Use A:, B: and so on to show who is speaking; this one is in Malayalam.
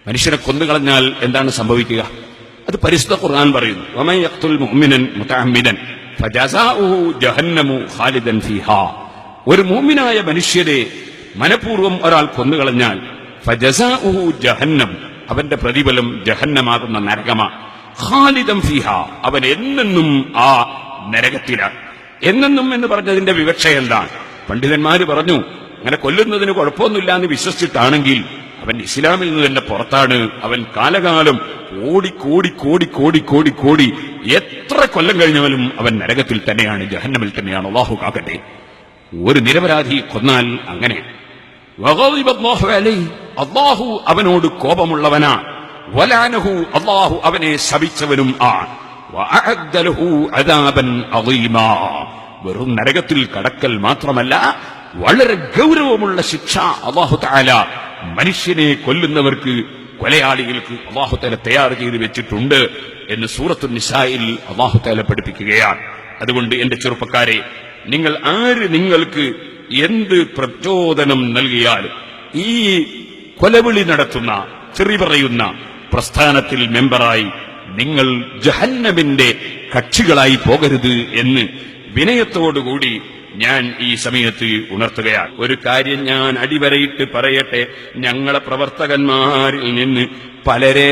A: മനുഷ്യനെ കൊന്നുകളഞ്ഞാൽ എന്താണ് സംഭവിക്കുക? അത് പരിശുദ്ധ ഖുർആൻ പറയുന്നു, വമൻ യഖ്തുൽ മുഅ്മിനൻ മുതഅമ്മിദൻ ഫജസാഉഹു ജഹന്നമു ഖാലിദൻ ഫീഹാ. ഒരു മുഅ്മിനായ മനുഷ്യരെ മനഃപൂർവ്വം ഒരാൾ കൊന്നുകളഞ്ഞാൽ ഫജസാഉഹു ജഹന്നം, അവന്റെ പ്രതിഫലം ജഹന്നമാകുന്ന നരകമാണ്. ഖാലിദൻ ഫീഹാ, അവൻ എന്നെന്നും ആ നരകത്തിലാണ്. എന്നെന്നും എന്ന് പറഞ്ഞതിന്റെ വിവക്ഷ എന്താണ്? പണ്ഡിതന്മാര് പറഞ്ഞു, അങ്ങനെ കൊല്ലുന്നതിന് കുഴപ്പമൊന്നുമില്ല എന്ന് വിശ്വസിച്ചിട്ടാണെങ്കിൽ അവൻ ഇസ്ലാമിൽ നിന്ന് തന്നെ പുറത്താണ്. അവൻ കാലകാലം കോടി കോടി കോടി കോടി കോടി കോടി എത്ര കൊല്ലം കഴിഞ്ഞാലും അവൻ നരകത്തിൽ തന്നെയാണ്, ജഹന്നമിൽ തന്നെയാണ്. അല്ലാഹു കാക്കട്ടെ. ഒരു നിരപരാധി കൊന്നാൽ അങ്ങനെ അല്ലാഹു അവനോട് കോപമുള്ളവനാ, വലാനഹു അല്ലാഹു അവനെ ശപിച്ചവനും ആണ്. വഅഅദ്ദ ലഹു അദാബൻ അദീമാ, വെറും നരകത്തിൽ കടക്കൽ മാത്രമല്ല, വളരെ ഗൗരവമുള്ള ശിക്ഷ അല്ലാഹു തആല മനുഷ്യനെ കൊല്ലുന്നവർക്ക്, കൊലയാളികൾക്ക് അല്ലാഹു തആല തയ്യാർ ചെയ്ത് വെച്ചിട്ടുണ്ട് എന്ന് സൂറത്തുൻ നിസായിൽ അല്ലാഹു തആല പഠിപ്പിക്കുകയാണ്. അതുകൊണ്ട് എന്റെ ചെറുപ്പക്കാരെ, നിങ്ങൾ ആര് നിങ്ങൾക്ക് എന്ത് പ്രചോദനം നൽകിയാലും ഈ കൊലവിളി നടത്തുന്ന, തെറി പറയുന്ന പ്രസ്ഥാനത്തിൽ മെമ്പറായി നിങ്ങൾ ജഹന്നമിന്റെ കക്ഷികളായി പോകരുത് എന്ന് വിനയത്തോടുകൂടി ഞാൻ ഈ സമയത്ത് ഉണർത്തുകയാണ്. ഒരു കാര്യം ഞാൻ അടിവരയിട്ട് പറയട്ടെ, ഞങ്ങളെ പ്രവർത്തകന്മാരിൽ നിന്ന് പലരെ